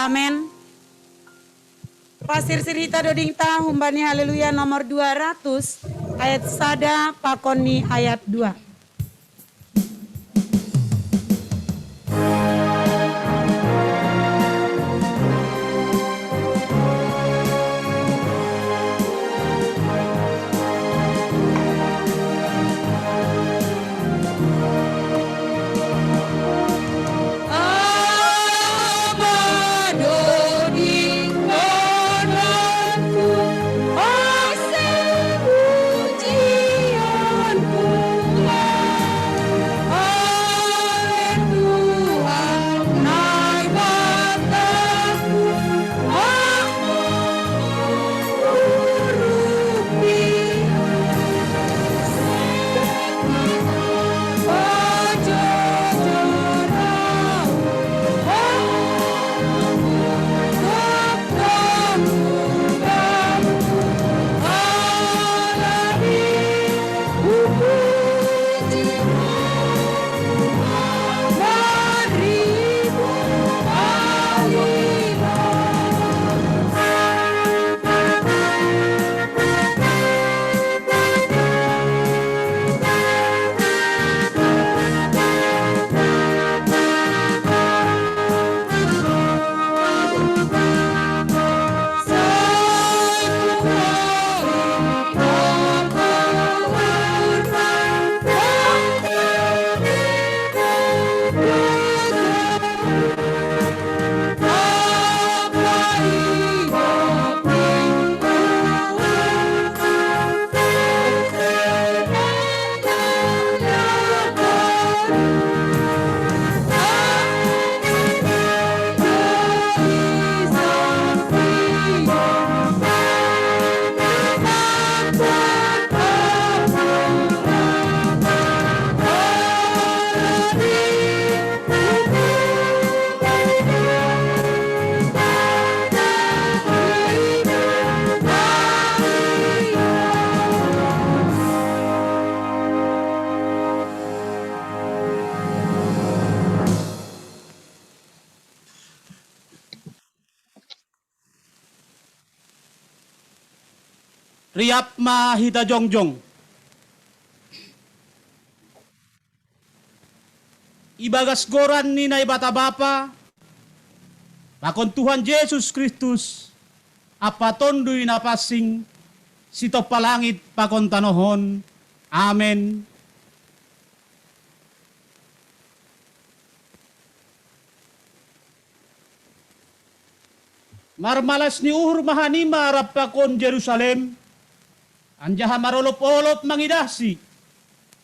Amin. Pasir sirita doding ta humbani haleluya nomor 200 ayat sada pakoni ayat 2. Riap mahita jongjong. Ibagas goran ni na ibata bapa, pakon Tuhan Yesus Kristus, apatondoy na pasing, sito palangit pakon tanohon. Amen. Marmalas ni uhur mahanima arap pakon Jerusalem, anjaha marolop-olop mangidasi,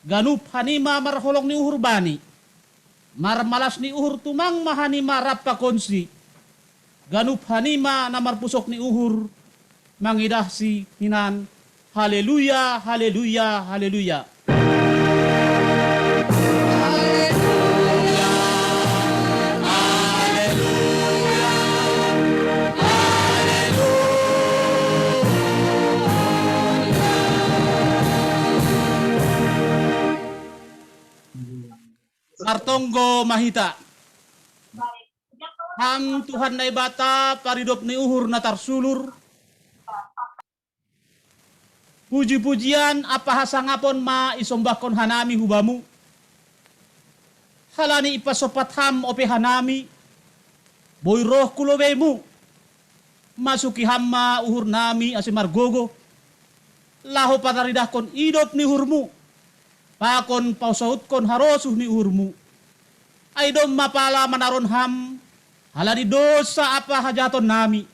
ganup hanima marholong ni uhur bani, marmalas ni uhur tumang mahanima rapa konsi, ganup hanima na marpusok ni uhur mangidasi hinan. Haleluya, haleluya, haleluya. Martonggo mahita. Ham Tuhan na ibata paridop ni uhur na tarsulur. Puji-pujian apa hasangapon ma isombakon hanami hubamu. Halani ipasopat ham ope hanami. Boy roh kulobemu. Masuki hamma uhur nami asimargogo. Laho pataridahkon idop ni uhurmu. Pakon pausahutkon harosuh ni uhurmu. Aidom mapala manaron ham. Halani dosa apa hajaton nami.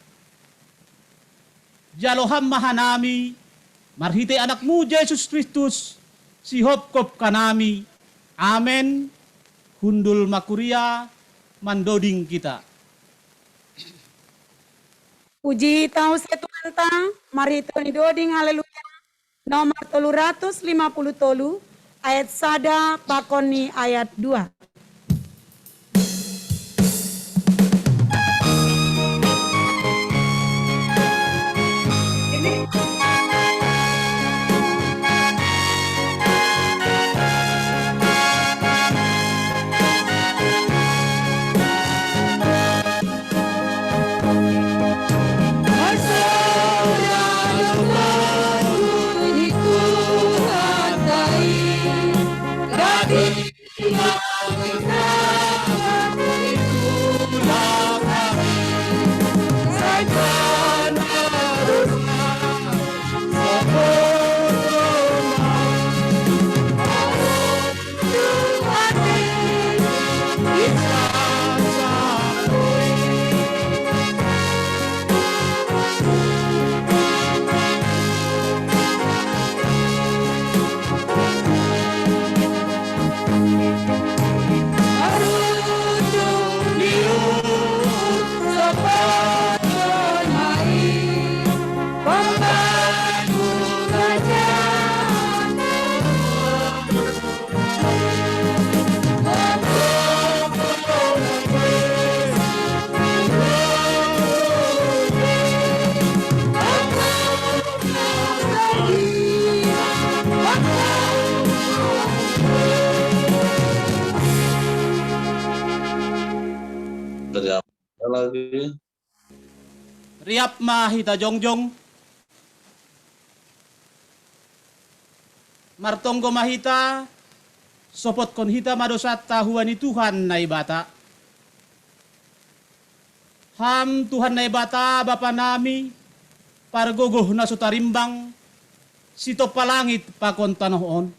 Jaloham mahanami. Marhite anakmu Yesus Kristus. Sihopkop kanami. Amen. Hundul makuria mandoding kita. Puji tahu Tuhan ta, mari Tuhan doding haleluya. Nomor 350 tolu ayat sada pakoni ayat 2. lagi. Riap mahita jongjong. Martonggo mahita, sopot kon hita madosat tahuani Tuhan na ibata. Ham Tuhan na ibata Bapa nami, pargogoh na sutarimbang, sito palangit pakon tanoon.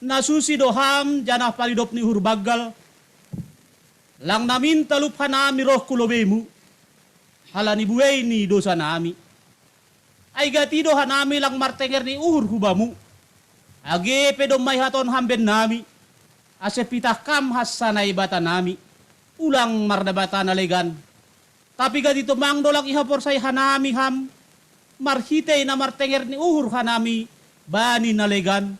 Nasusi doham janah palidop ni hurbagal, lang namin taluphan nami roh kulobemu, halani buhay ni dosa nami. Ay gatido hanami lang martenger ni uhur hubamu. Age pedo may haton hamben nami. Ase pitah kam hasanay bata nami. Ulang mardabata na legan. Tapi gadito mangdo lang ihapor say hanami ham. Marhitay na martenger ni uhur hanami. Bani na legan.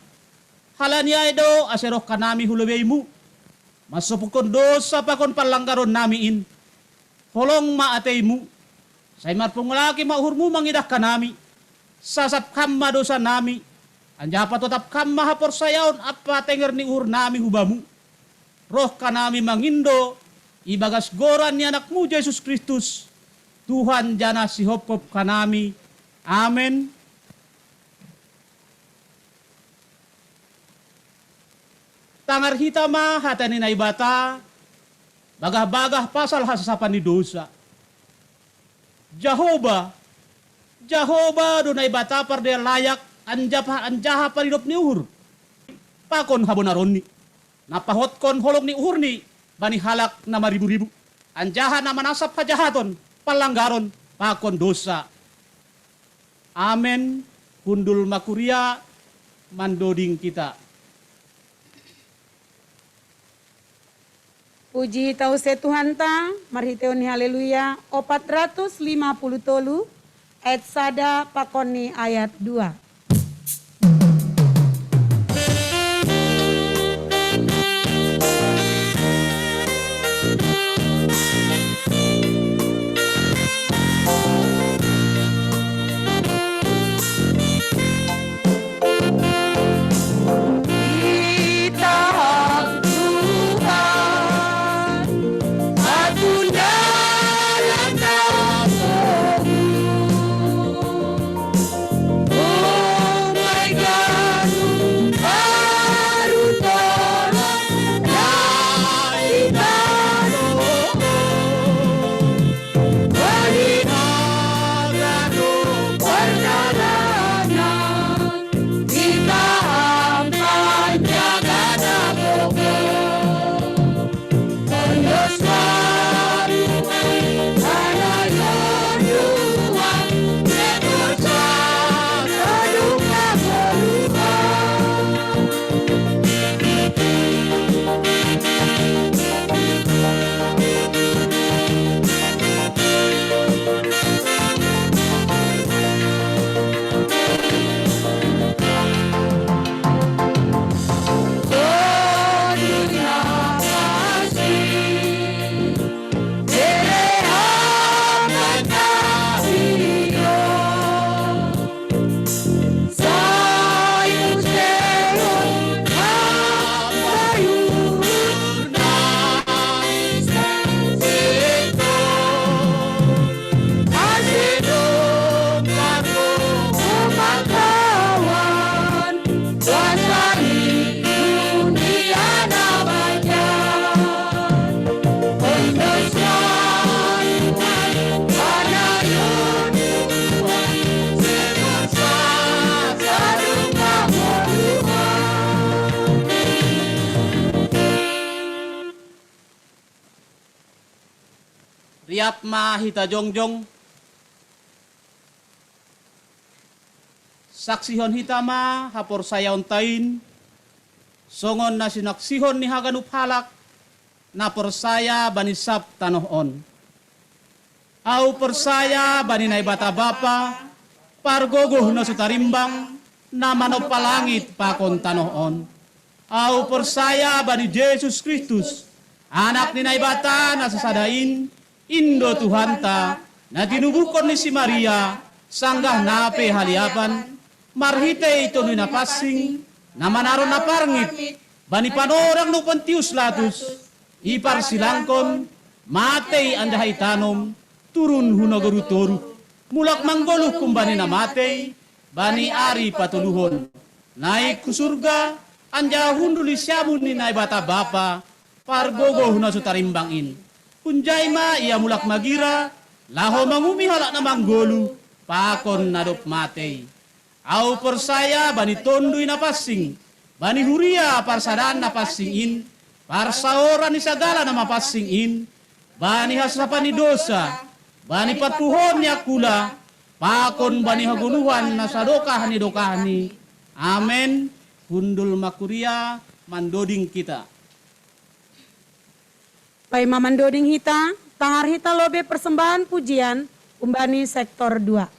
Halani ay do aseroh kanami hulubay mu. Masupukon dosa pa kon palanggaron nami in. Holong maatay mu. Say marpong laki mauhur mu mangidah kanami. Sasap kam madosa nami. Anja patotap kam mahapor sayaon apa tenger ni uhur nami hubamu. Roh kanami mangindo. Ibagas goran ni anakmu Yesus Kristus. Tuhan jana si hopkop kanami. Amen. Tangar hitama hatani na ibata. Bagah-bagah pasal hasasapan ni dosa. Jehovah dunay bata par dia layak anjaha paridop ni uhur. Pakon habonaron ni. Napahot kon holong ni uhur ni. Bani halak na maribu-ribu. Anjaha na manasap hajahaton. Palanggaron. Pakon dosa. Amen. Hundul makuria. Mandoding kita. Puji tau se Tuhan ta, marhiteu ni haleluya, 450 tolu, ayat sada pakoni ayat 2. Oh Riatma hita jongjong. Saksihon hitama hapor sayaon tain. Songon na sinaksihon ni haganup halak. Na persaya bani sab tanohon. Au persaya bani nai bata bapa. Pargogoh na sutarimbang. Na manop palangit pakon tanohon. Au persaya bani Yesus Kristus. Anak ni nai bata na sasadain. Indo Tuhanta. Na tinubukon ni si Maria. Sanggah nape haliapan. Marhite ito ni napasing. Na manaron na parngit. Bani panorang no pantius latus. Ipar silangkon, matei andahay tanom, turun hunagorutoru. Mulak manggoluh kumbani na matei, bani ari patuluhon. Naik kusurga, anja hunduli syamun ni naik bata bapa, pargogo huna sutarimbangin. Punjay ma ia mulak magira, laho mangumi halak na manggolu, pakon nadop matei. Au persaya bani tondui na passing, bani huria parsadaan na passingin, parsaoran ni sagala na mapasingin, bani hasapan ni dosa, bani patuhon ni akula, pakon bani hagunuhan na sadokah ni dokahni. Amen. Hundul makuria mandoding kita. Pai mamandoding hita, tangar hita lobe persembahan pujian, umbani sektor 2.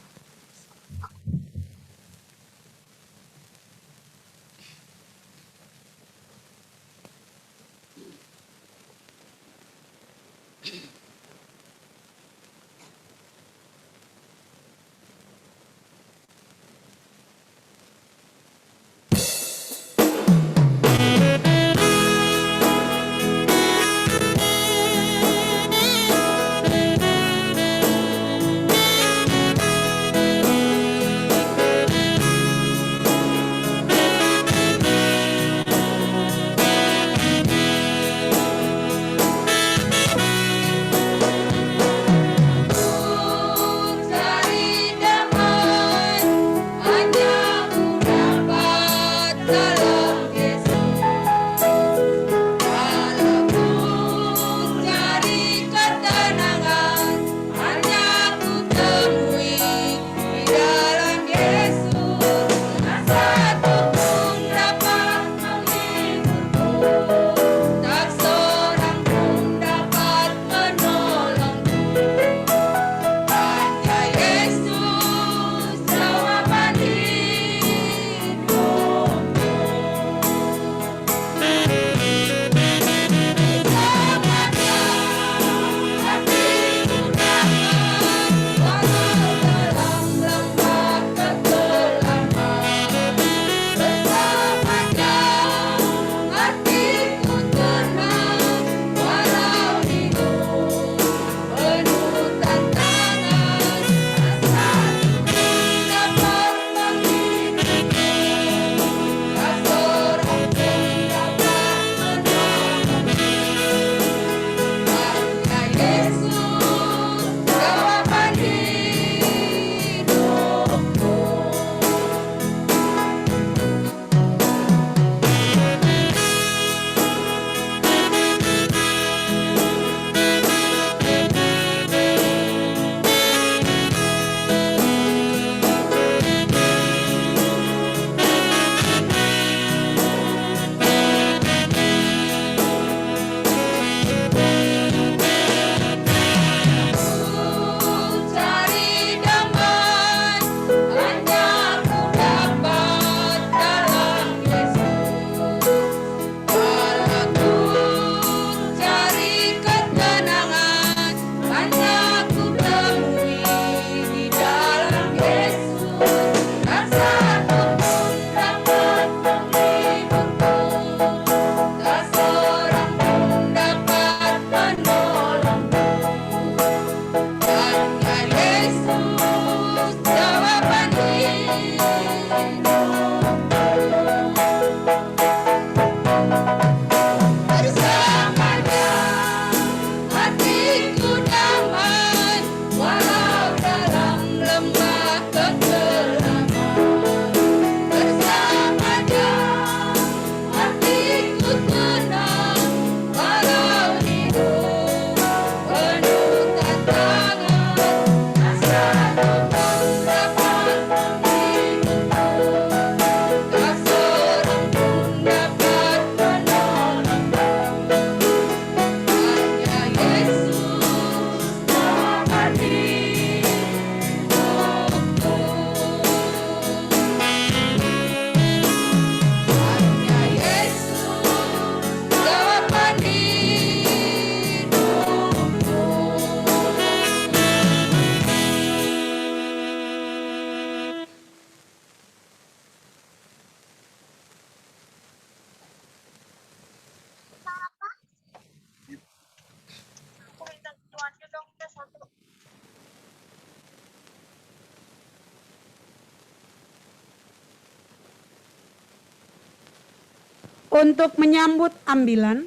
untuk menyambut ambilan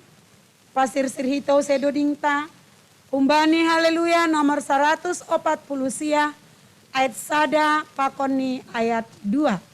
pasir sirhito sedodingta umbani haleluya nomor 140 sia ayat sada pakoni ayat 2.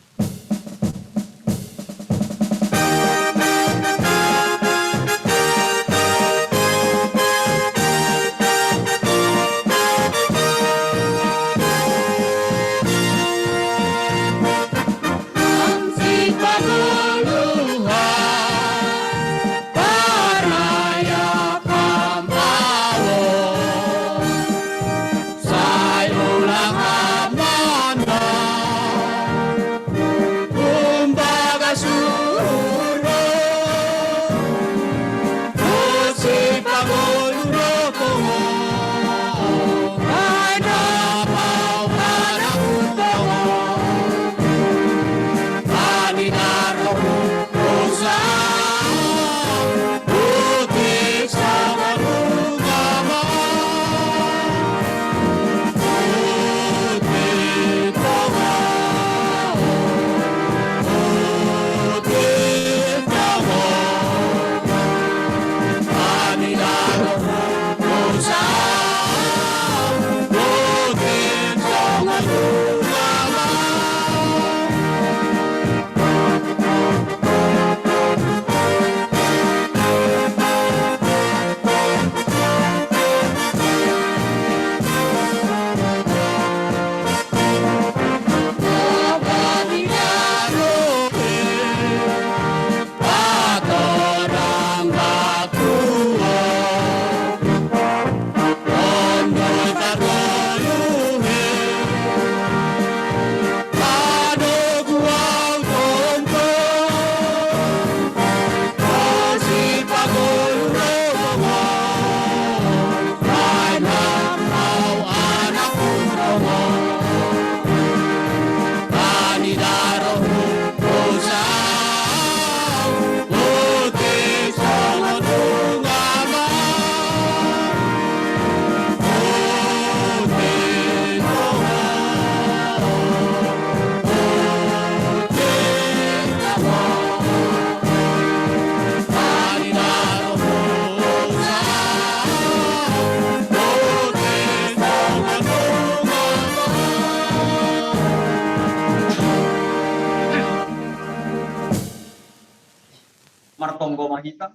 Martonggo Mahita.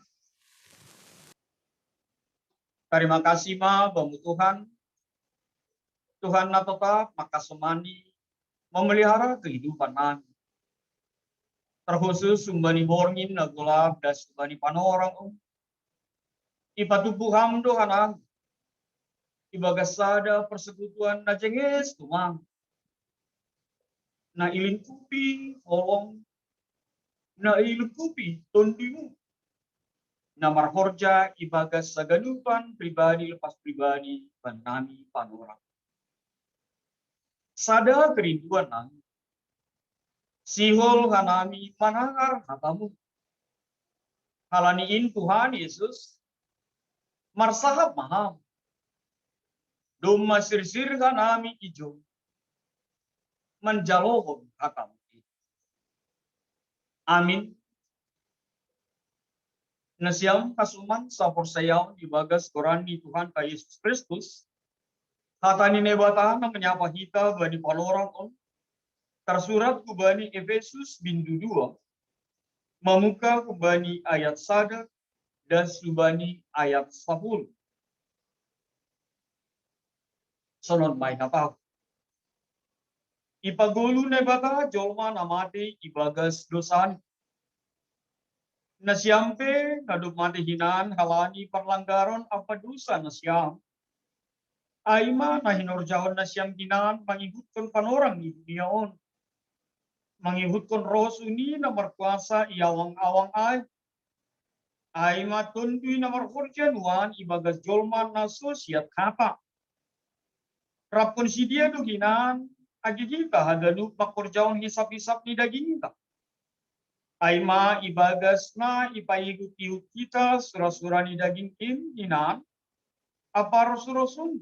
Terima kasih ma bamu Tuhan. Tuhan na tetap makasemani memelihara kehidupan kami. Terkhusus sumbani borngin na gulab dan sumbani panorang. Ipatubuham dohanan. Ibagasada persekutuan na jenges tumang. Na ilingkupi holong. Na ilingkupi tondimu. Namar horja ibagas saganupan pribadi lepas pribadi panami panorang. Sada kerinduan nami. Sihol hanami manangar hatamu. Halaniin Tuhan Yesus. Marsahap maham. Doma sirsir hanami ijo. Menjalohon hatamu. Amin. Nasiam kasuman sapor sayang ibagas korani Tuhan ka Yesus Kristus. Hatani nebata na menyapa hita bani panorang on. Tersurat kubani Efesus bindu 2. Memuka kubani ayat sada dan subani ayat 10. Sonon may napa. Ipagulu nebata jolma namate ibagas dosan. Nasyampe naduk mati hinan halani perlanggaran apa dosa nasyam. Aima nahinurjahon nasyam hinan mengikutkan panorang di dunia on. Mengikutkan roh suni nomor kuasa iawang-awang ay. Aima tundui nomor kurjanuan ibagas jolman naso siat kapa. Rapun si dia do hinan agi kita hadanu pakurjaon hisap-hisap ni daging kita. Aima ibagas na ipaigut-iut kita surah-surah ni daging hinan apa rasul-rasul.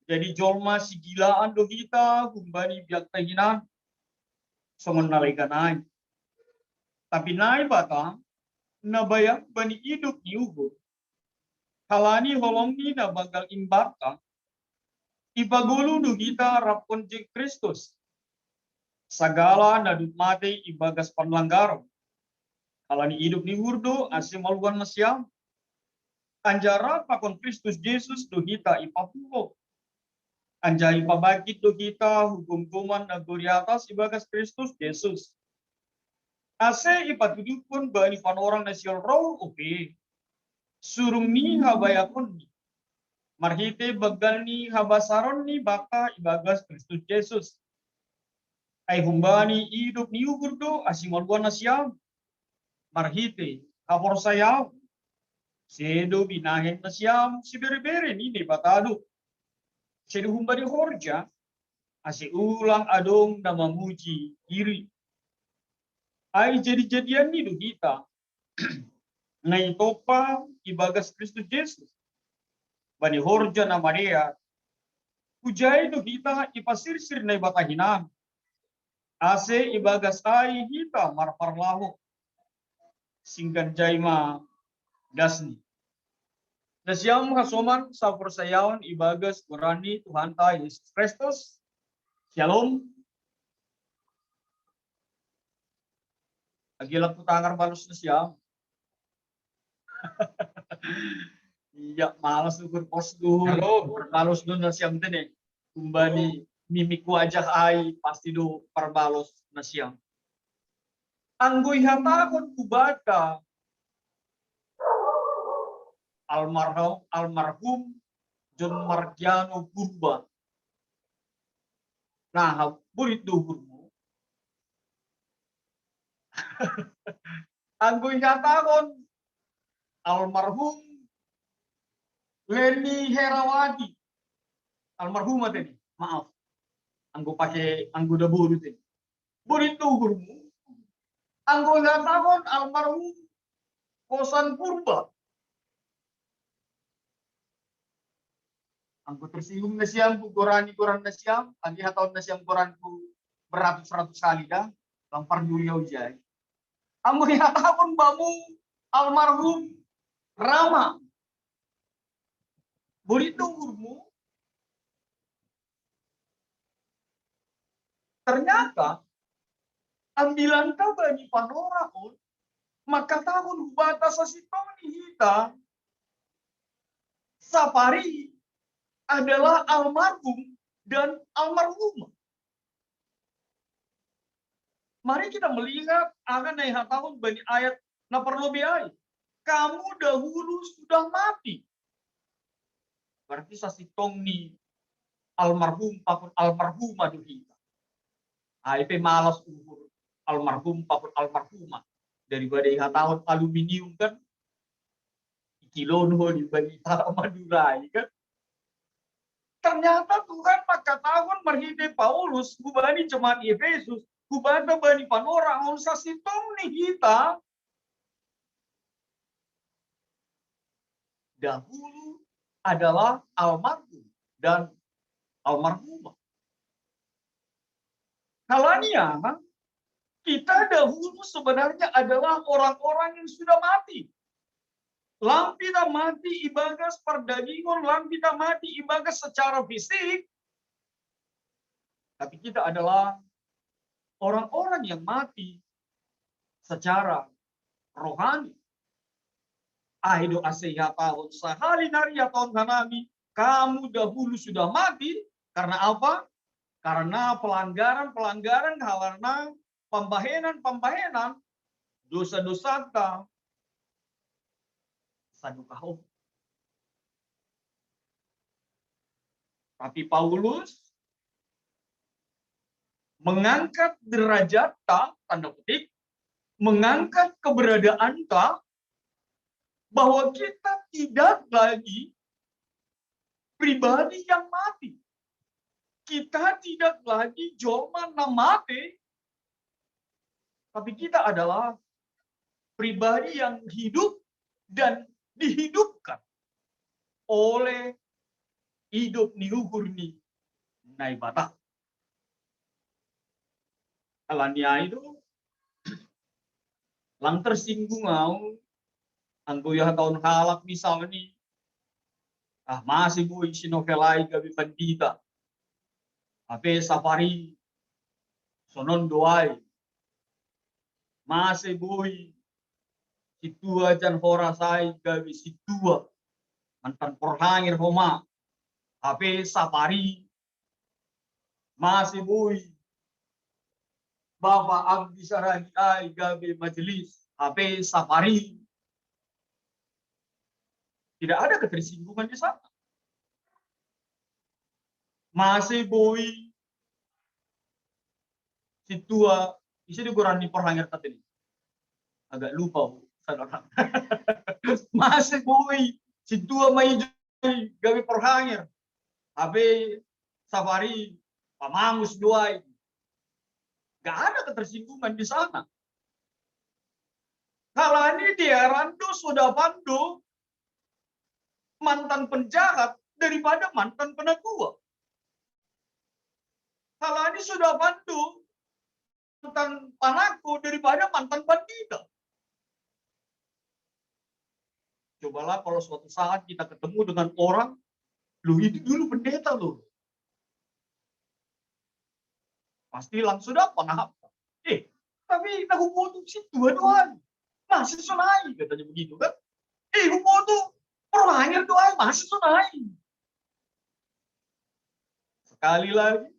Jadi jolma si gilaan do kita kumbani biak tahinan songon naleganay. Tapi nai bata na bayak bani hidup ni uhur. Halani holongi na bagal imbarka. Ipagulu du kita rapon je Kristus. Sagala na mate ibagas panlanggaran. Halani hidup ni hurdo asimaluan masyam. Anjara pakon Kristus Yesus do kita ipapulo. Anjai pabagit do kita hukum-hukuman na di atas ibagas Kristus Yesus. Ase ipatudukun bani panorang na siyal raw oke. Surung ni habayakon ni. Marhite bagal ni habasaron ni baka ibagas Kristus Yesus. Ay humbani hidup ni ugurdo asimaluan na siyam. Marhite kapor sayaw. Sedo binahen na siyam si berbere ni batado. Sedo humbani horja asi ulang adong na mamuji diri. Ay jadi-jadian ni do kita. Ngay topa ibagas Kristus Yesus. Bani horja na Maria. Hujay do kita ipasirsir na ibatahinan. Ase ibagas ay kita marparlaho. Singgan jayma dasni. Nasyam hasoman sa persayawan ibagas kurani Tuhan ta Yesus Kristus. Shalom. Agilak ko tangar balus na siya. Iya, malas ukur pos doon. Perbalos doon na siyang din eh. Kumbani mimik wajah ay pasti do perbalos na siyang. Anggoy hatakot kubata almarhum John Margiano Purba. Nah, burit duhur mo. Anggoy hatakot almarhum Leni Herawati. Almarhum tadi, maaf. Anggo pakai anggo dahulu tadi. Burit duhur mo. Anggoy hatakot almarhum Kosan Purba. Angko tersinggung na siyang ku Quran na siyang, agi hataon na siyang Quran ku beratus-ratus kali dah, lampar duliau jay. Angko hihatapon bamu almarhum Rama. Burito urmu. Ternyata ambilan ka bani panoraon, maka tahun hubata sa sitong ni hita, sapari adalah almarhum dan almarhumah. Mari kita melihat akan naik tahun bani ayat na perlu biaya. Kamu dahulu sudah mati. Berarti sasitong ni almarhum pakun almarhumah do kita. Ay malas uhur almarhum pakun almarhumah daripada tahun aluminium kan. Kilo nuh di bani Madurai kan. Ternyata Tuhan maka tahun merhide Paulus, kubani jemaat Efesus, kubanda bani panora, on sa sitong ni kita, dahulu adalah almarhum dan almarhumah. Kalanya, kita dahulu sebenarnya adalah orang-orang yang sudah mati. Lampita mati ibagas perdagingan, lampita mati ibagas secara fisik. Tapi kita adalah orang-orang yang mati secara rohani. Ahido aseya tahun sahali naria tahun hanami. Kamu dahulu sudah mati. Karena apa? Karena pelanggaran-pelanggaran, karena pembahenan-pembahenan, dosa-dosa ta. Sadukahom. Tapi Paulus mengangkat derajat ta, tanda petik, mengangkat keberadaan ta, bahwa kita tidak lagi pribadi yang mati. Kita tidak lagi jolma na mati, tapi kita adalah pribadi yang hidup dan dihidupkan oleh hidup niuhur ni naibata. Alania itu lang tersinggung au, anggo ya tahun halak misal ni, masih boy sinovelai gabi pandita, ape safari, sonon doai, masih boy situa jan horasai gabi situa, mantan porhangir homa, ape safari, masih boy Bapak Abdi Saragi ai gabe majelis HP safari. Tidak ada ketersinggungan di sana. Masih boy situa bisa digorani perhangir tadi. Agak lupa saudara. Masih boy situa mai gabe perhangir. HP safari pamangus doai. Gak ada ketersinggungan di sana. Kalau ini dia Rando sudah pandu mantan penjahat daripada mantan penatua. Kalau ini sudah pandu mantan panaku daripada mantan bandita. Cobalah kalau suatu saat kita ketemu dengan orang, lu itu dulu pendeta lu. Pasti langsung dapat apa? Tapi aku butuh si dua-duanya. Masih sonai katanya begitu kan? Aku butuh perhangir doa masih sonai. Sekali lagi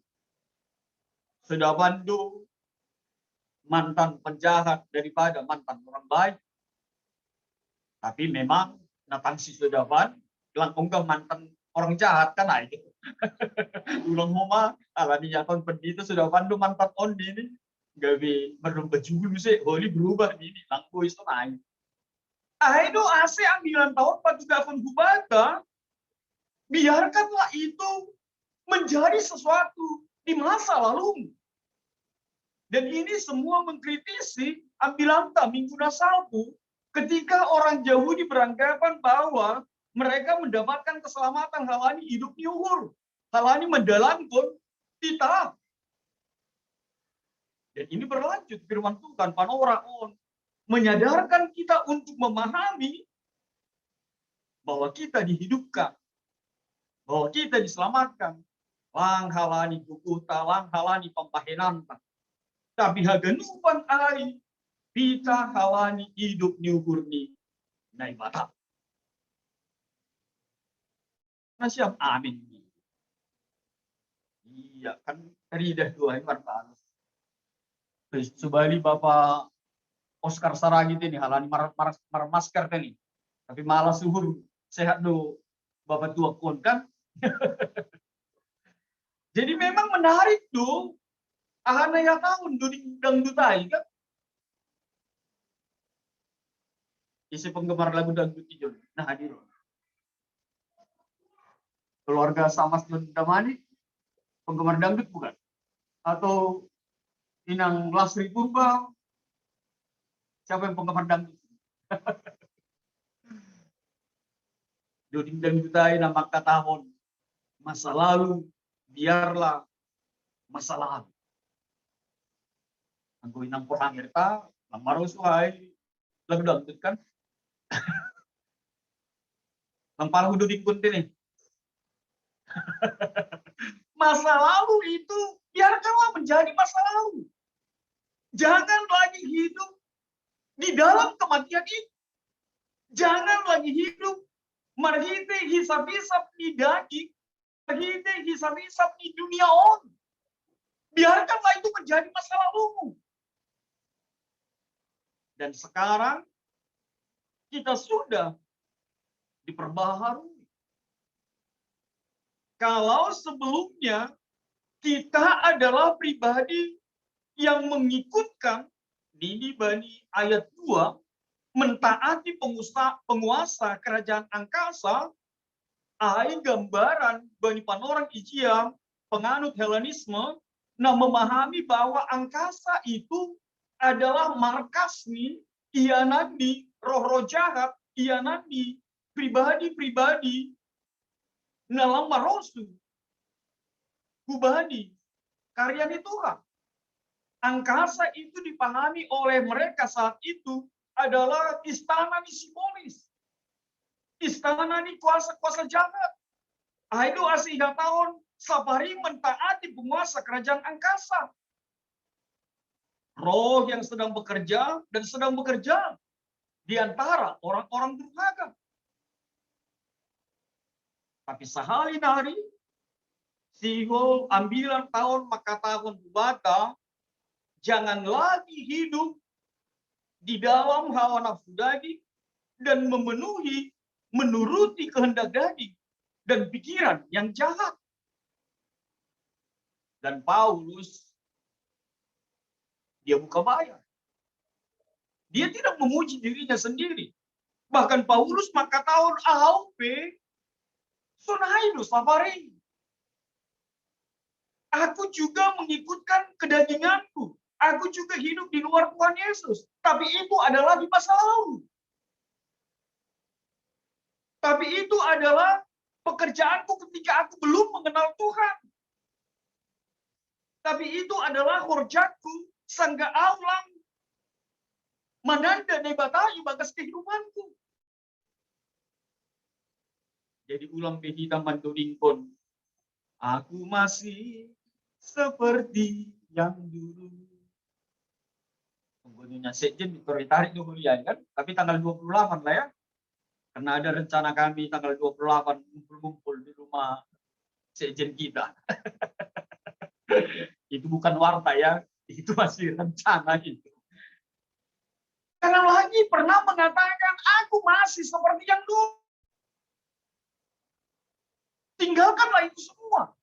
sudah bantu mantan penjahat daripada mantan orang baik. Tapi memang natang si sudah ban, langkung ke mantan orang jahat kan aja. Ulang homa, ala ni yakon pendito sudah bantu mantan ondi ini. Gabi berubah juga sih, holy berubah ini, langkung itu naik. Itu AC ambilan tahun patugapan hubata, biarkanlah itu menjadi sesuatu di masa lalu. Dan ini semua mengkritisi ambilan minggu nasalpu ketika orang Yahudi beranggapan bahwa mereka mendapatkan keselamatan halani hidup nyuhur, halani mendalamkan kita. Dan ini berlanjut firman Tuhan panoraon menyadarkan kita untuk memahami bahwa kita dihidupkan, bahwa kita diselamatkan. Lang halani kukuta, lang halani pampahenanta. Tapi haganupan ai, pita halani hidup niuhurni nai mata. Nasyam amin. Iya kan dah dua ini martanos. Subali Bapak Oscar Saragit ini halani masker tadi. Tapi malah suhur sehat do Bapak tua kon kan. Jadi memang menarik tuh. Ahana ya tahun dangdutai kan. Isi penggemar lagu dangdut ijon. Nah hadir. Keluarga Samas Damani penggemar dangdut bukan? Atau Inang Lasri Purba, siapa yang penggemar dangdut? Doding dangdutai nama katahon. Masa lalu, biarlah masa lalu. Anggo inang porangir ta, lamaro suai, lagu dangdut kan? Lampar hudu dikun ini. Masa lalu itu biarkanlah menjadi masa lalu. Jangan lagi hidup di dalam kematian itu. Jangan lagi hidup marhite hisap-hisap di daging, marhite hisap-hisap di dunia on. Biarkanlah itu menjadi masa lalu. Dan sekarang kita sudah diperbaharui. Kalau sebelumnya kita adalah pribadi yang mengikutkan Nini Bani ayat 2 mentaati penguasa kerajaan angkasa, ai gambaran Bani Panorang Ijiam, penganut Helenisme, nah memahami bahwa angkasa itu adalah markas nih, ianandi roh-roh jahat, ianandi pribadi-pribadi dalam marosu kubadi karyani Tuhan. Angkasa itu dipahami oleh mereka saat itu adalah istana ni simbolis. Istana ni kuasa-kuasa jahat. Itu asihah tahun Safari mentaati penguasa kerajaan angkasa. Roh yang sedang bekerja dan sedang bekerja di antara orang-orang durhaka. Tapi sahalin hari, sigo ambilan tahun maka tahun bata, jangan lagi hidup di dalam hawa nafsu daging dan menuruti kehendak daging dan pikiran yang jahat. Dan Paulus, dia buka bayar. Dia tidak memuji dirinya sendiri. Bahkan Paulus maka tahun AUP, sunaidu safari. Aku juga mengikutkan kedaginganku. Aku juga hidup di luar Tuhan Yesus. Tapi itu adalah di masa lalu. Tapi itu adalah pekerjaanku ketika aku belum mengenal Tuhan. Tapi itu adalah horjatku, sangga aulang, mananda nebatai bagas kehidupanku. Jadi ulang kita mandolingkon. Aku masih seperti yang dulu. Tunggunya sejen ditarik dulu ya kan. Tapi tanggal 28 lah ya. Karena ada rencana kami tanggal 28 ngumpul-ngumpul di rumah sejen kita. Itu bukan warta ya. Itu masih rencana itu. Karena lagi pernah mengatakan aku masih seperti yang dulu. Tinggalkanlah itu semua.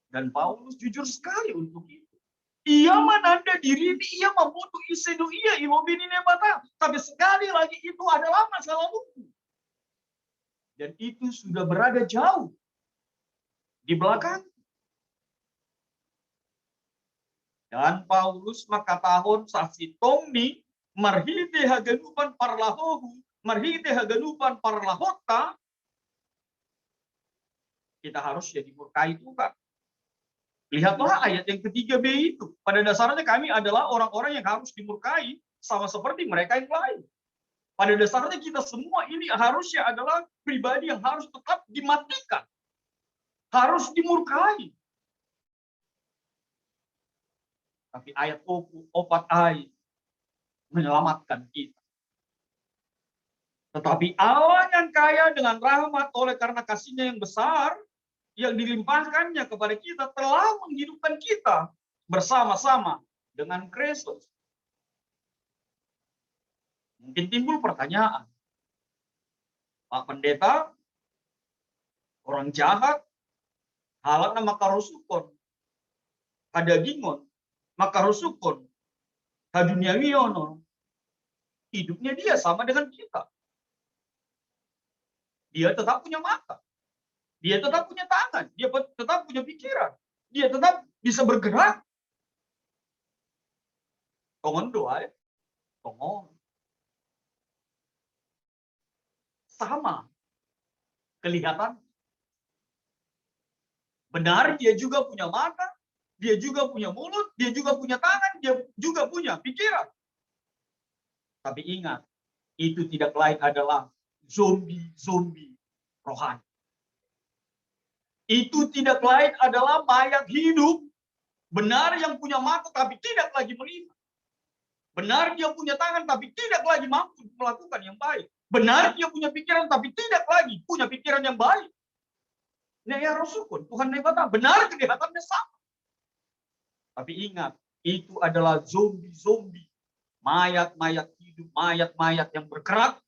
Dan Paulus jujur sekali untuk itu. Ia menanda diri ini, ia membutuh isedu ia ilobini nebata. Tapi sekali lagi itu adalah masa lalu. Dan itu sudah berada jauh di belakang. Dan Paulus maka tahun saksi tongni marhite haganupan parlahohu, marhite haganupan parlahota. Kita harus jadi murkai Tuhan. Lihatlah ayat yang ketiga B itu. Pada dasarnya kami adalah orang-orang yang harus dimurkai sama seperti mereka yang lain. Pada dasarnya kita semua ini harusnya adalah pribadi yang harus tetap dimatikan. Harus dimurkai. Tapi ayat opat ayat menyelamatkan kita. Tetapi Allah yang kaya dengan rahmat oleh karena kasihnya yang besar, yang dilimpahkannya kepada kita telah menghidupkan kita bersama-sama dengan Kristus. Mungkin timbul pertanyaan, Pak Pendeta, orang jahat, halat nama karusukon, hadagingon, maka rusukon, haduniawiono, hidupnya dia sama dengan kita. Dia tetap punya mata. Dia tetap punya tangan, dia tetap punya pikiran, dia tetap bisa bergerak. Tongon doa ya, tongon. Sama, kelihatan. Benar dia juga punya mata, dia juga punya mulut, dia juga punya tangan, dia juga punya pikiran. Tapi ingat, itu tidak lain adalah zombie rohani. Itu tidak lain adalah mayat hidup. Benar yang punya mata tapi tidak lagi melihat. Benar dia punya tangan tapi tidak lagi mampu melakukan yang baik. Benar dia punya pikiran tapi tidak lagi punya pikiran yang baik. Nah ya Rasulullah, Tuhan nebata, benar kelihatannya sama. Tapi ingat, itu adalah zombie. Mayat-mayat hidup, mayat-mayat yang bergerak.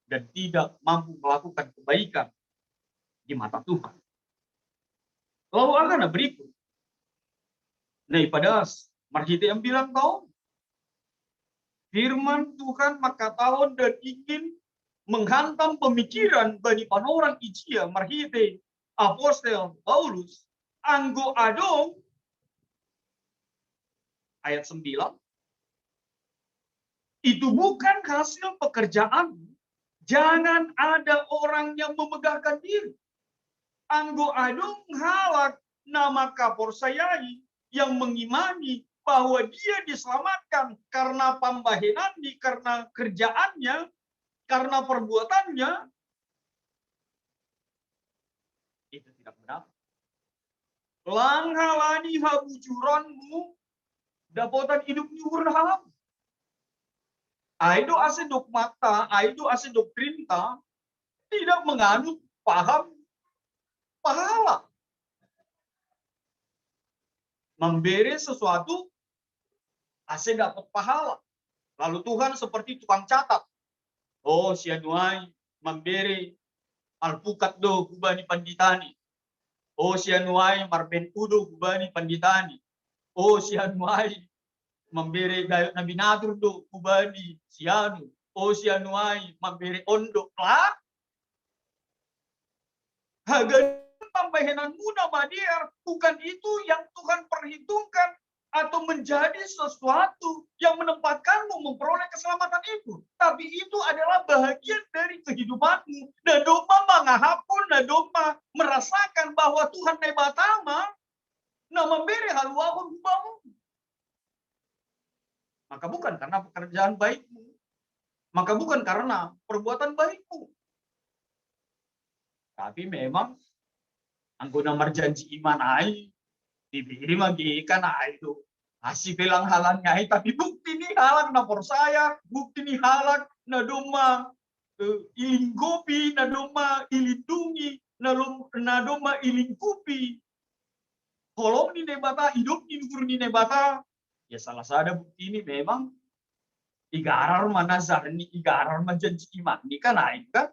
Dan tidak mampu melakukan kebaikan di mata Tuhan. Lalu akan berikut. Nah, pada marhite yang bilang tahu. Firman Tuhan maka tahun dan ingin menghantam pemikiran bani panorang ijia marhite apostel Paulus anggo adong ayat 9. Itu bukan hasil pekerjaan. Jangan ada orang yang memegahkan diri. Anggo adung halak nama kapor sayai yang mengimani bahwa dia diselamatkan karena pambahenani, karena kerjaannya, karena perbuatannya, itu tidak benar. Langhalani habujuranmu, dapotan hidup nyuhur halam. Aido ase dogmata, aido ase doktrinta, tidak menganut paham pahala. Memberi sesuatu, ase dapat pahala. Lalu Tuhan seperti tukang catat. Oh, si anuai memberi alpukat do kubani panditani. Oh, si anuai marben udo kubani panditani. Oh, si anuai memberi gayot na binatur do kubani sianu. Oh, si anuai memberi ondo lah. Hagan pambahenan muda madiar, bukan itu yang Tuhan perhitungkan atau menjadi sesuatu yang menempatkanmu memperoleh keselamatan itu. Tapi itu adalah bahagian dari kehidupanmu. Nadoma mangahapun, nadoma merasakan bahwa Tuhan nebatama, na memberi haluahun hubamu. Maka bukan karena pekerjaan baikmu. Maka bukan karena perbuatan baikmu. Tapi memang anggona marjanji iman ai diberi magi ikan itu asih bilang halangnya tapi bukti nih halang na saya bukti nih halang na doma ilinggopi na doma ilindungi na doma ilingkupi kolom ni nebata hidup ni nukur ni nebata ya salah satu bukti ini memang igarar mana zarni igarar marjanji iman ni kan itu kan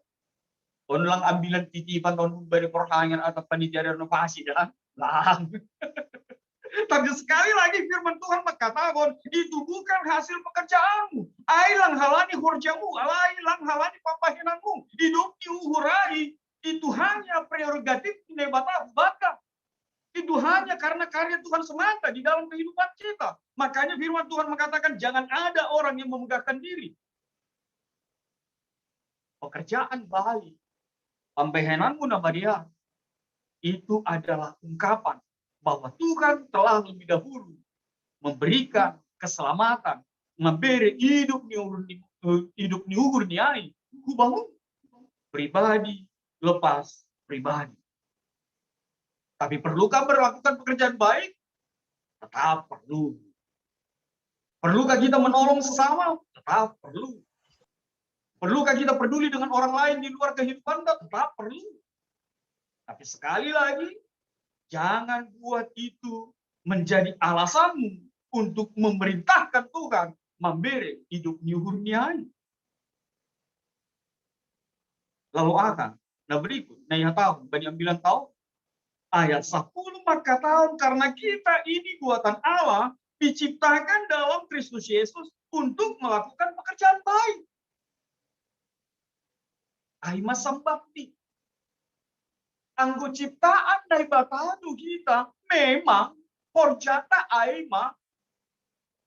on lang ambilan titipan on bari perhangan atau panitia renovasi dah lang. Tapi sekali lagi firman Tuhan mengatakan itu bukan hasil pekerjaanmu. Ailang halani hurjamu, ailang halani papahinanmu. Hidup diuhurai itu hanya prerogatif nebata baka. Itu hanya karena karya Tuhan semata di dalam kehidupan kita. Makanya firman Tuhan mengatakan jangan ada orang yang memegahkan diri. Pekerjaan baik. Pambahenanmu nama dia itu adalah ungkapan bahwa Tuhan telah lebih dahulu memberikan keselamatan, memberi hidup niuhur niai, kubangun pribadi lepas pribadi. Tapi perlukah melakukan pekerjaan baik? Tetap perlu. Perlukah kita menolong sesama? Tetap perlu. Perlukah kita peduli dengan orang lain di luar kehidupan? Tetap perlu. Tapi sekali lagi, jangan buat itu menjadi alasanmu untuk memerintahkan Tuhan memberi hidup nyuhurniai. Lalu akan, nah berikut, nah yang tahu, banyak bilang tahu, ayat 10 maka tahun karena kita ini buatan Allah diciptakan dalam Kristus Yesus untuk melakukan pekerjaan baik. Aima sambakti. Anggo ciptaan dari batanu kita memang horjata aima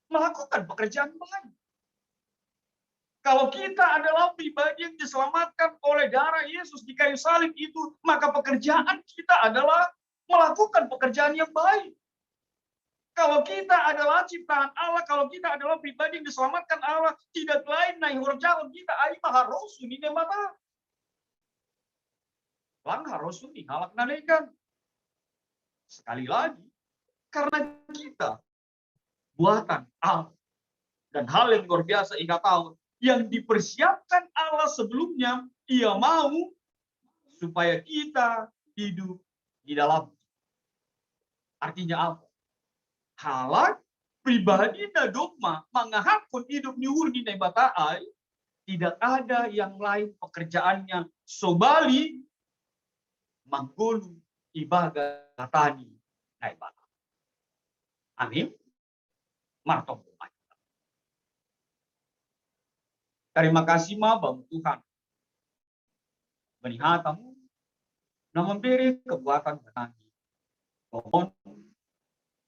melakukan pekerjaan baik. Kalau kita adalah pribadi yang diselamatkan oleh darah Yesus di kayu salib itu, maka pekerjaan kita adalah melakukan pekerjaan yang baik. Kalau kita adalah ciptaan Allah, kalau kita adalah pribadi yang diselamatkan Allah, tidak lain naik horjaon kita aima harus ini mata. Lang harus ini halak nalekan. Sekali lagi, karena kita buatan Allah dan hal yang luar biasa Ika tahu yang dipersiapkan Allah sebelumnya, Ia mau supaya kita hidup di dalam. Artinya apa? Halak pribadi na dogma mangahapon hidup nyuhur di nebataai tidak ada yang lain pekerjaannya sobali manggulu ibaga tani na ibaga. Amin. Martong. Terima kasih bang Tuhan. Menihatamu na memberi kebuatan menangi. Mohon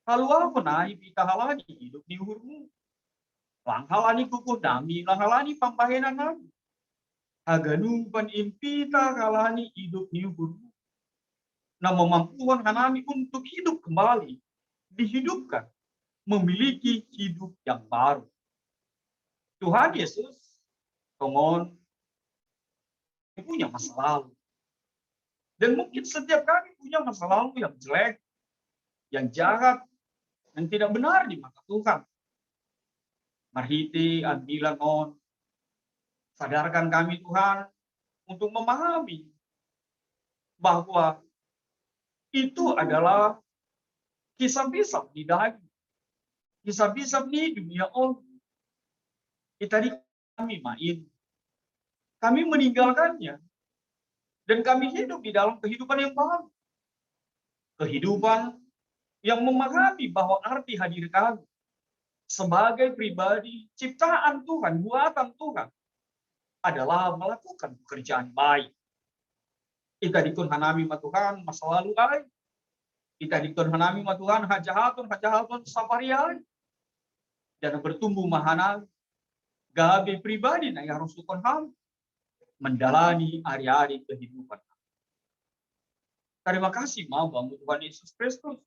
kalau apa naik kita halani hidup di hurmu. Lang halani kukuh nami, lang halani pampahenan nami. Haganu pan impita halani hidup di hurmu. Na memampuan kanami untuk hidup kembali, dihidupkan memiliki hidup yang baru. Tuhan Yesus, tongon, punya masa lalu. Dan mungkin setiap kami punya masa lalu yang jelek, yang jahat, yang tidak benar di mata Tuhan. Marhiti, anbilan on, sadarkan kami Tuhan untuk memahami bahwa itu adalah kisah-kisah di daging, kisah-kisah di dunia on. Tadi kami main, kami meninggalkannya, dan kami hidup di dalam kehidupan yang baru. Kehidupan yang memahami bahwa arti hadir kami sebagai pribadi ciptaan Tuhan, buatan Tuhan, adalah melakukan pekerjaan baik. Kita dikun hanami ma Tuhan masa lalu ay. Kita dikun hanami ma Tuhan hajahatun saparian. Dan bertumbuh mahana gabe pribadi na harus tukon ham mendalani hari-hari kehidupan. Terima kasih mau bangun Tuhan Yesus Kristus.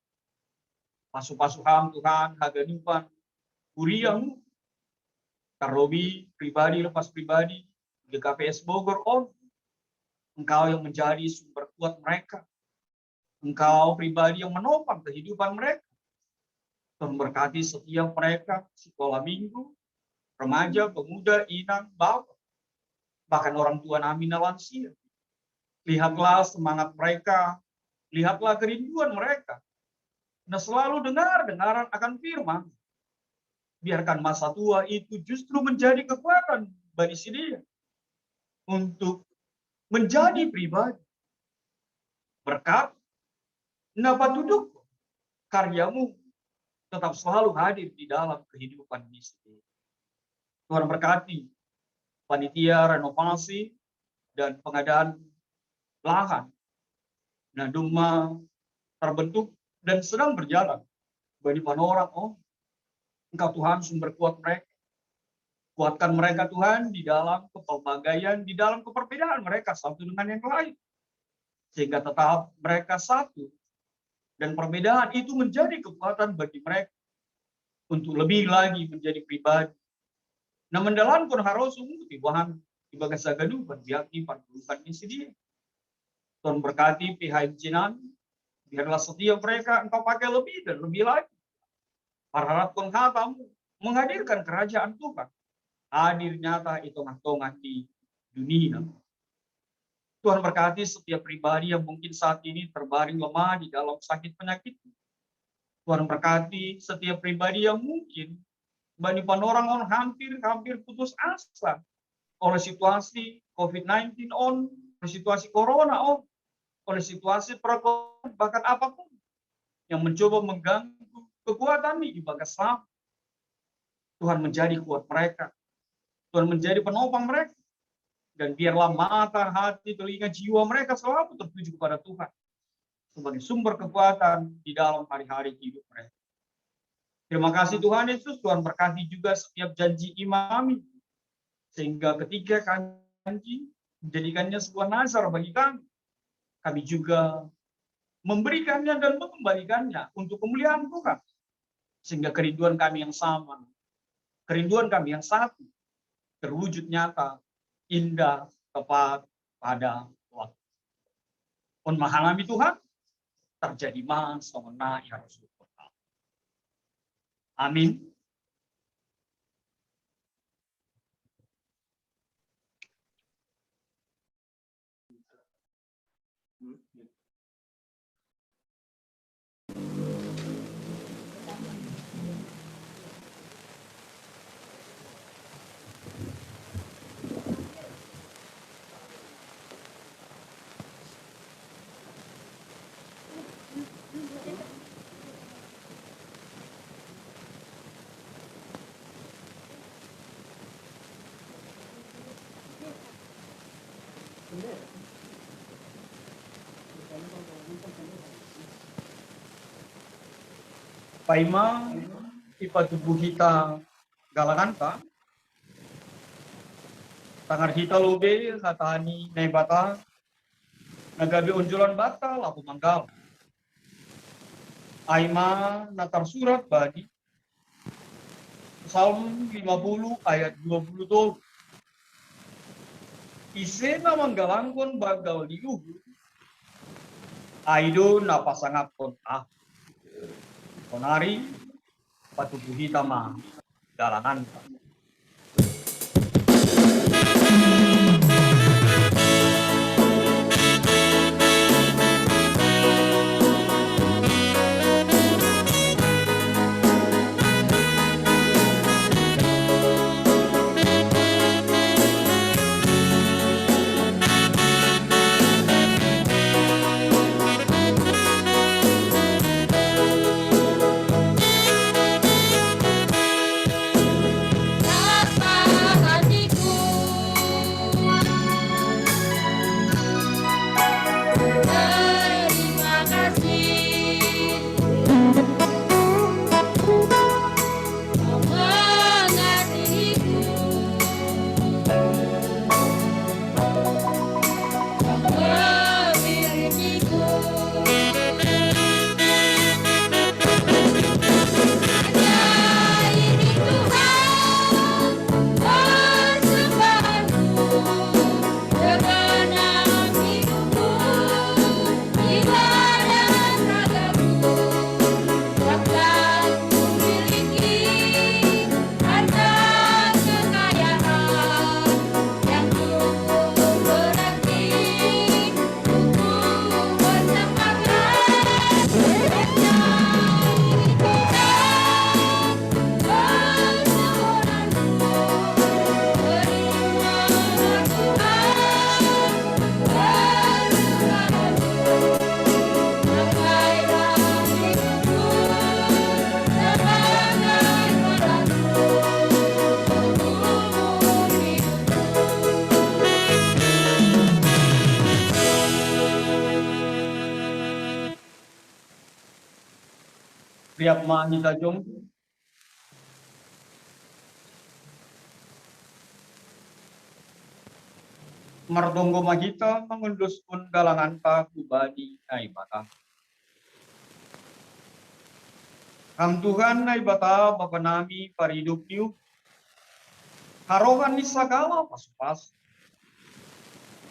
Pasu-pasuham Tuhan, haganupan, kuriamu, tarobi pribadi lepas pribadi, GKPS Bogor on. Engkau yang menjadi sumber kuat mereka. Engkau pribadi yang menopang kehidupan mereka. Tuhan berkati setiap mereka, sekolah minggu, remaja, pemuda, inang, bapak, bahkan orang tua nami lansia. Lihatlah semangat mereka, lihatlah kerinduan mereka. Nah, selalu dengaran akan firman. Biarkan masa tua itu justru menjadi kekuatan bagi si dia untuk menjadi pribadi. Berkat, dapat duduk, karyamu tetap selalu hadir di dalam kehidupan misi. Tuhan berkati panitia renovasi dan pengadaan lahan. Nah, Duma terbentuk dan sedang berjalan. Bagi orang, Engkau Tuhan sumber kuat mereka. Kuatkan mereka Tuhan di dalam kepelbagaian, di dalam keperbedaan mereka satu dengan yang lain. Sehingga tetap mereka satu. Dan perbedaan itu menjadi kekuatan bagi mereka. Untuk lebih lagi menjadi pribadi. Nah, mendalamkan harus di bahan ibadah sagadu berdiakti perlukan isi dia. Tuhan berkati pihak jinan, biarlah setiap mereka engkau pakai lebih dan lebih lagi. Harapkan hatamu menghadirkan kerajaan Tuhan. Hadir nyata itu tengah-tengah di dunia. Tuhan berkati setiap pribadi yang mungkin saat ini terbaring lemah di dalam sakit penyakit. Tuhan berkati setiap pribadi yang mungkin bagi orang hampir putus asa oleh situasi COVID-19 oleh situasi corona oleh situasi perkembangan bahkan apapun yang mencoba mengganggu kekuatan di ibadah Islam. Tuhan menjadi kuat mereka. Tuhan menjadi penopang mereka. Dan biarlah mata, hati, telinga, jiwa mereka selalu tertuju kepada Tuhan sebagai sumber kekuatan di dalam hari-hari hidup mereka. Terima kasih Tuhan Yesus, Tuhan berkati juga setiap janji imami. Sehingga ketika kami janji, menjadikannya sebuah nazar bagi kami. Kami juga memberikannya dan mengembalikannya untuk kemuliaan Tuhan. Sehingga kerinduan kami yang sama, kerinduan kami yang satu, terwujud nyata, indah, tepat pada waktu. Memahami Tuhan, terjadi mas, ya Rasul. Amin. Paima ipa tubuh kita galakanta tangar kita lobe katani nebata nagabe unjulan bata lapu manggal. Aima natar surat bagi Psalm 50 ayat 20. Isena manggalangkon bagal diuhur. Aido napasangapon Konari patubuhi tama galangan. Priap mahita jong mardonggo magita mangundus pun galangan ta kubadi ay bata. Ham Tuhan ay bata bapa nami paridup niyo. Harohan ni sagala pas-pas.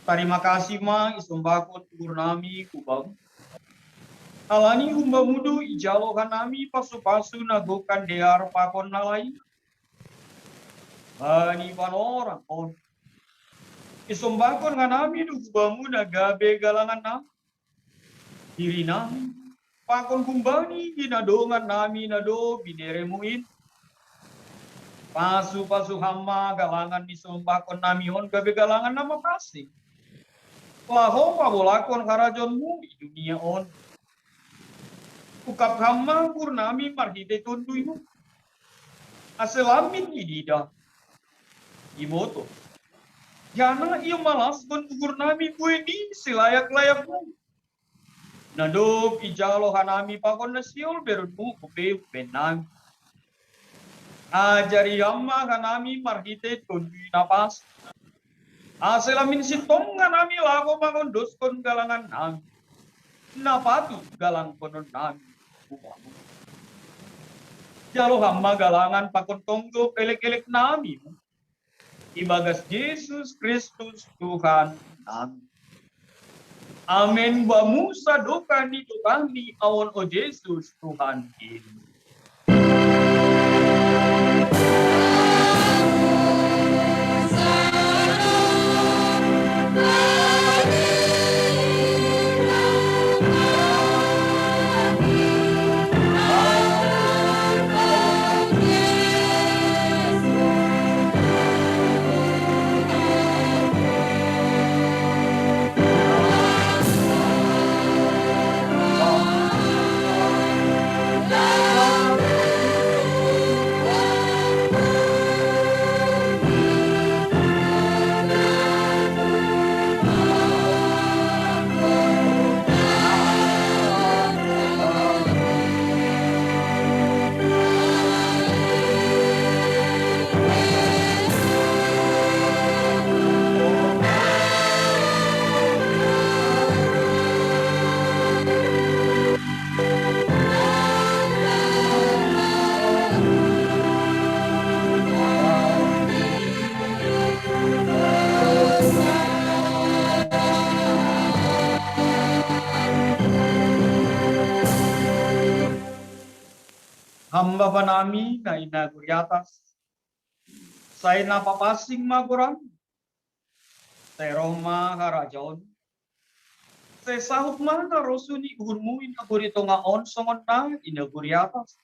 Terima kasih ma isumbakon tugur nami kubang. Alani humba mudu ijalokan nami pasu-pasu nagokan dear pakon nalai. Bani panoran on. Isumbakon nganami dubamu nagabe galangan nami. Diri nami. Pakon kumbani ginadongan nami nado bineremuin. Pasu-pasu hama galangan isumbakon nami on gabe galangan nama kasih. Laho pabolakon harajonmu di dunia on. Ukap hama purnami marhite tunduimu. Aselamin idida. Imoto. Jana ia malas bentugur nami bueni selayak-layakmu. Nadok ijalo hanami pakon nasiol berunmu kupe benang. Ajari hama hanami marhite tundui napas. Aselamin sintong hanami lago mangondos kon galangan nami. Napatu galang konon nami. Jalo hama galangan pakon tonggo kelek-kelek nami. Ibagas Yesus Kristus Tuhan nami. Amin bamu sadoka ni Tuhan ni awon o Yesus Tuhan ini. Hamba panami na inaguriatas. Saya napapasing maguram. Saya Roma karajon. Saya sahut mana rosuni uhurmu inagurito ngaon songon na inaguriatas.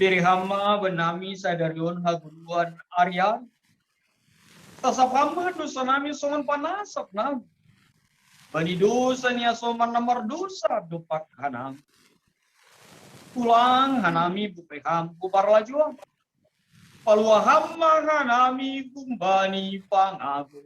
Biri hamba benami sadarion haguruan Aryan. Tasap hamba dosa nami songon panasap nami. Bani dosa niya soman nomor dosa dupak hanam. Pulang hanami bupeham kupar lajuang. Palua hamba hanami kumbani pangabu.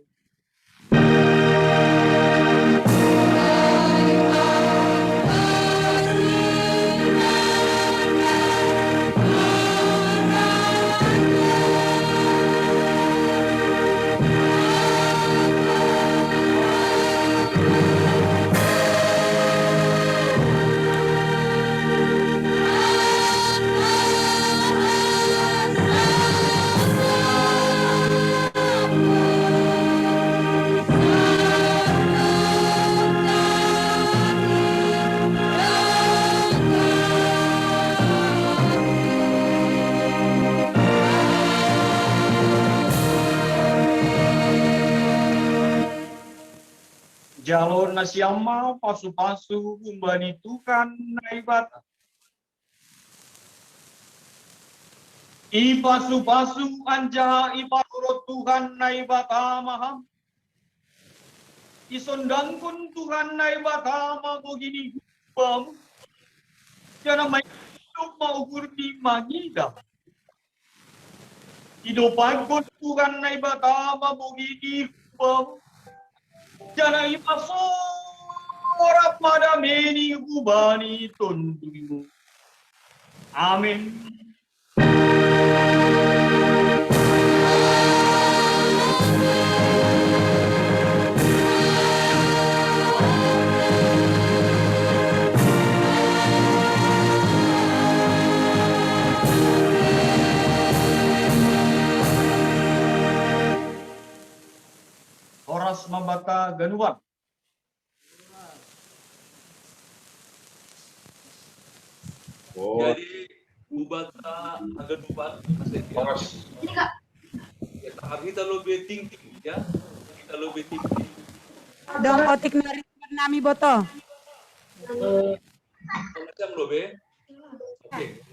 Jalur nasyama pasu-pasu kumbani tukan naibata. I pasu-pasu anja iparurut Tuhan naibata maham. Isondangkun Tuhan naibata magogini hubam. Jana may hidup maugur di mangida. Idopagkun Tuhan naibata magogini hubam. Jana ipaso orap madameni hubani tundumu. Amin. Horas mabata ganuan. Jadi bubata agak dupan ya kita lebih tinggi ya kita lebih tinggi Dong otik nari nami boto. macam lobe oke